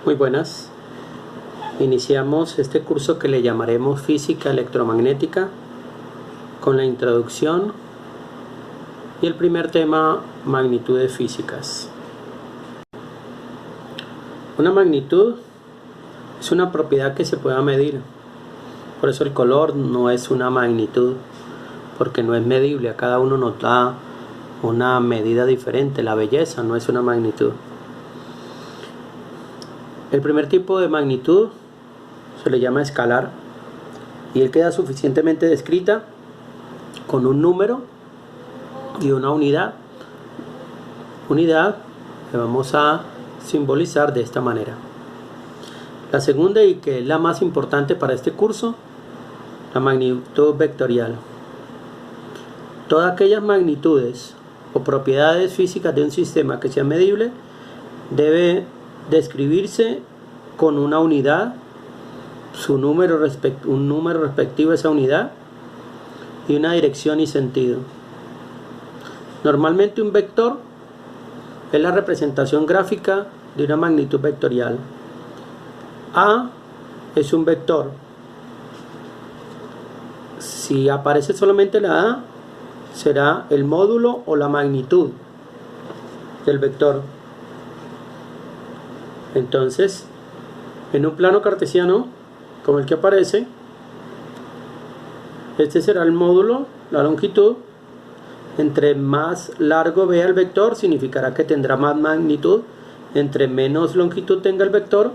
Muy buenas. Iniciamos este curso que le llamaremos Física Electromagnética con la introducción y el primer tema, magnitudes físicas. Una magnitud es una propiedad que se pueda medir. Por eso el color no es una magnitud, porque no es medible. A cada uno nos da una medida diferente. La belleza no es una magnitud. El primer tipo de magnitud se le llama escalar y él queda suficientemente descrita con un número y una unidad que vamos a simbolizar de esta manera. La segunda, y que es la más importante para este curso, la magnitud vectorial. Todas aquellas magnitudes o propiedades físicas de un sistema que sea medible debe describirse con una unidad, un número respectivo a esa unidad y una dirección y sentido. Normalmente un vector es la representación gráfica de una magnitud vectorial. A es un vector. Si aparece solamente la A, será el módulo o la magnitud del vector. Entonces, en un plano cartesiano como el que aparece, este será el módulo, la longitud. Entre más largo vea el vector, significará que tendrá más magnitud. Entre menos longitud tenga el vector,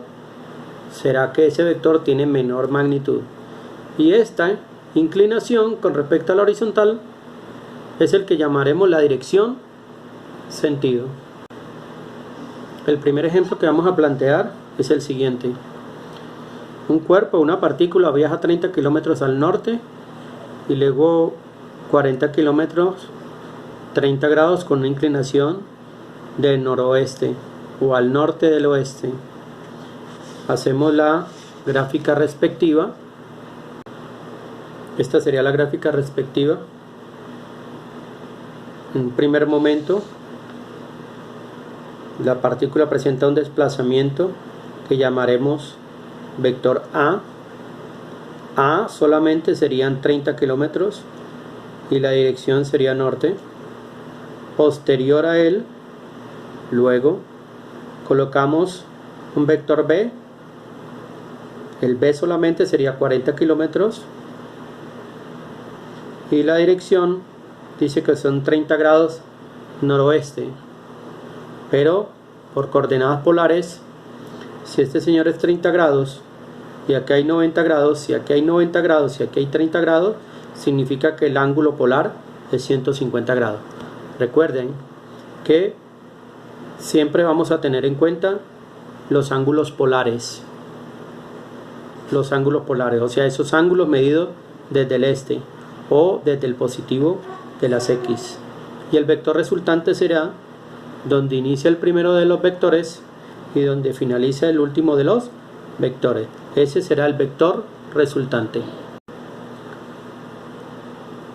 será que ese vector tiene menor magnitud. Y esta inclinación con respecto a la horizontal es el que llamaremos la dirección sentido. El primer ejemplo que vamos a plantear es el siguiente. Un cuerpo, una partícula, viaja 30 kilómetros al norte y luego 40 kilómetros, 30 grados con una inclinación del noroeste o al norte del oeste. Hacemos la gráfica respectiva. Esta sería la gráfica respectiva. En un primer momento, la partícula presenta un desplazamiento que llamaremos vector A. A solamente serían 30 kilómetros y la dirección sería norte. Posterior a él, luego colocamos un vector B. El B solamente sería 40 kilómetros y la dirección dice que son 30 grados noroeste. Pero por coordenadas polares, si este señor es 30 grados y aquí hay 90 grados, si aquí hay 90 grados y aquí hay 30 grados, significa que el ángulo polar es 150 grados. Recuerden que siempre vamos a tener en cuenta los ángulos polares. Los ángulos polares, o sea, esos ángulos medidos desde el este o desde el positivo de las X. Y el vector resultante será donde inicia el primero de los vectores y donde finaliza el último de los vectores. Ese será el vector resultante.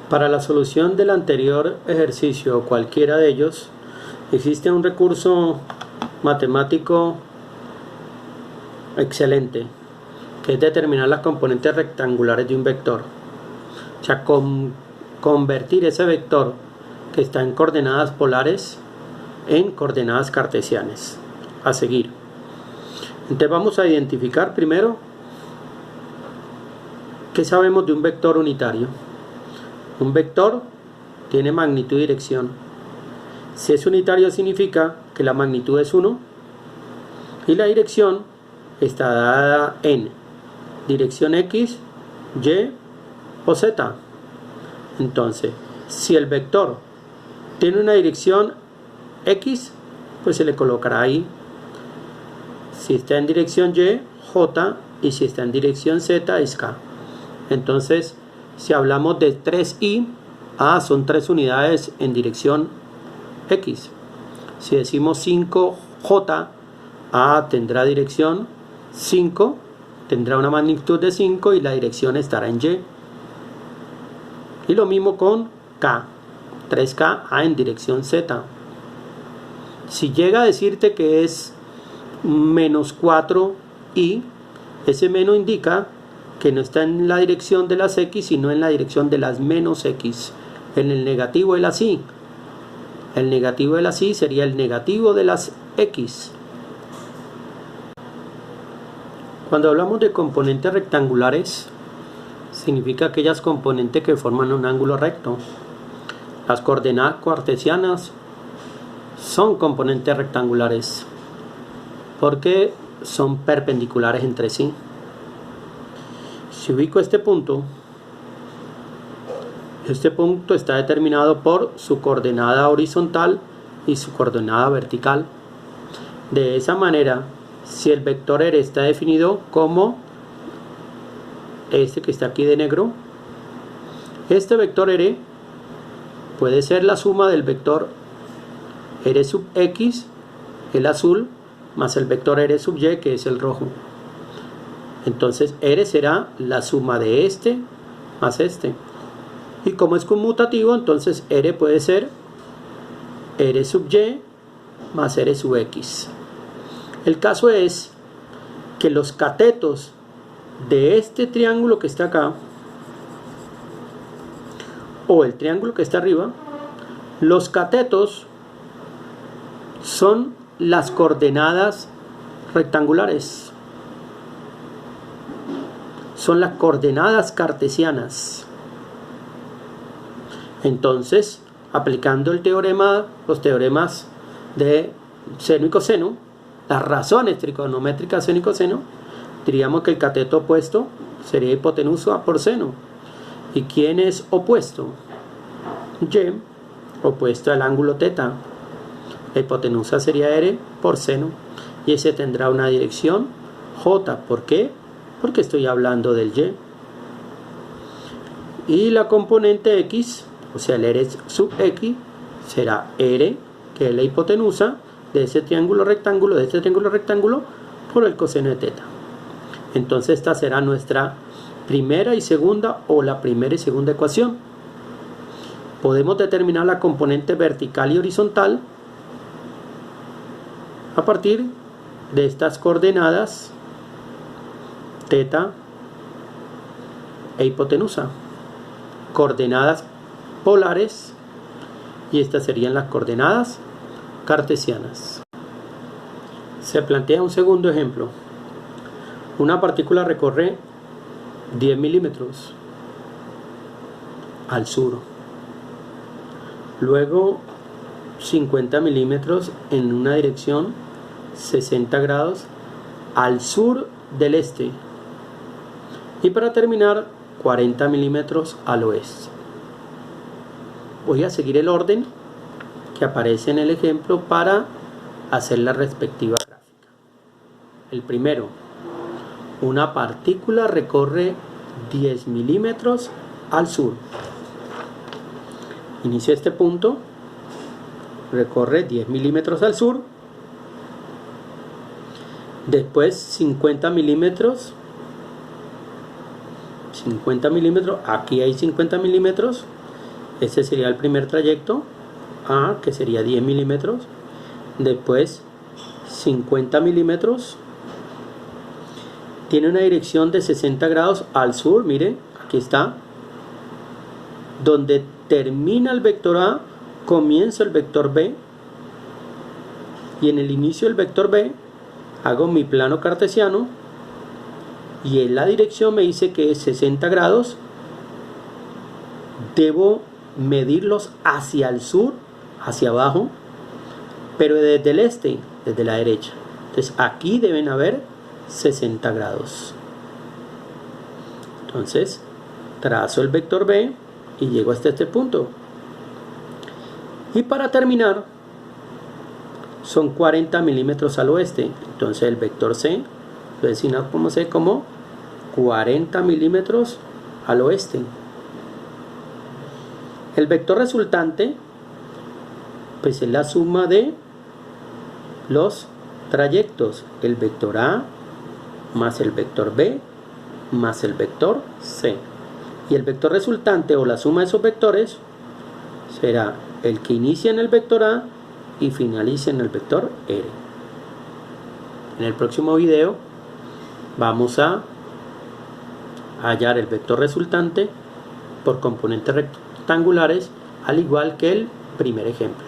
Para la solución del anterior ejercicio o cualquiera de ellos, existe un recurso matemático excelente, que es determinar las componentes rectangulares de un vector. O sea, convertir ese vector que está en coordenadas polares en coordenadas cartesianas. A seguir. Entonces vamos a identificar primero qué sabemos de un vector unitario. Un vector tiene magnitud y dirección. Si es unitario significa que la magnitud es 1 y la dirección está dada en dirección X, Y o Z. Entonces, si el vector tiene una dirección X, pues se le colocará ahí. Si está en dirección Y, J, y si está en dirección Z, es K. Entonces, si hablamos de 3i, A son 3 unidades en dirección X. Si decimos 5J, A tendrá dirección 5, tendrá una magnitud de 5 y la dirección estará en Y. Y lo mismo con K, 3K, A en dirección Z. Si llega a decirte que es menos 4i. Ese menos indica que no está en la dirección de las x, sino en la dirección de las menos x, en el negativo de las y. El negativo de las y sería el negativo de las x. Cuando hablamos de componentes rectangulares, significa aquellas componentes que forman un ángulo recto. Las coordenadas cartesianas son componentes rectangulares porque son perpendiculares entre sí. Si ubico este punto está determinado por su coordenada horizontal y su coordenada vertical. De esa manera, si el vector R está definido como este que está aquí de negro, este vector R puede ser la suma del vector R sub X, el azul, más el vector R sub Y, que es el rojo. Entonces R será la suma de este más este. Y como es conmutativo, entonces R puede ser R sub Y más R sub X. El caso es que los catetos de este triángulo que está acá, o el triángulo que está arriba, los catetos son las coordenadas rectangulares, son las coordenadas cartesianas. Entonces, aplicando el teorema, los teoremas de seno y coseno, las razones trigonométricas seno y coseno, diríamos que el cateto opuesto sería hipotenusa por seno. ¿Y quién es opuesto? Y, opuesto al ángulo teta. La hipotenusa sería R por seno. Y ese tendrá una dirección J. ¿Por qué? Porque estoy hablando del Y. Y la componente X, o sea el R sub X, será R, que es la hipotenusa de ese triángulo rectángulo, por el coseno de teta. Entonces esta será nuestra primera y segunda, o la primera y segunda ecuación. Podemos determinar la componente vertical y horizontal a partir de estas coordenadas teta e hipotenusa, coordenadas polares, y estas serían las coordenadas cartesianas. Se plantea un segundo ejemplo. Una partícula recorre 10 milímetros al sur, luego 50 milímetros en una dirección 60 grados al sur del este, y para terminar 40 milímetros al oeste. Voy a seguir el orden que aparece en el ejemplo para hacer la respectiva gráfica. El primero, una partícula recorre 10 milímetros al sur. Inicia este punto, recorre 10 milímetros al sur, después 50 milímetros, aquí hay 50 milímetros, ese sería el primer trayecto, A, que sería 10 milímetros, después 50 milímetros, tiene una dirección de 60 grados al sur, miren, aquí está, donde termina el vector A, comienza el vector B, y en el inicio del vector B hago mi plano cartesiano, y en la dirección me dice que es 60 grados, debo medirlos hacia el sur, hacia abajo, pero desde el este, desde la derecha. Entonces aquí deben haber 60 grados. Entonces trazo el vector B y llego hasta este punto. Y para terminar, son 40 milímetros al oeste. Entonces el vector C lo designamos como C como 40 milímetros al oeste. El vector resultante pues es la suma de los trayectos, el vector A más el vector B más el vector C, y el vector resultante o la suma de esos vectores será el que inicia en el vector A y finaliza en el vector R. En el próximo video vamos a hallar el vector resultante por componentes rectangulares, al igual que el primer ejemplo.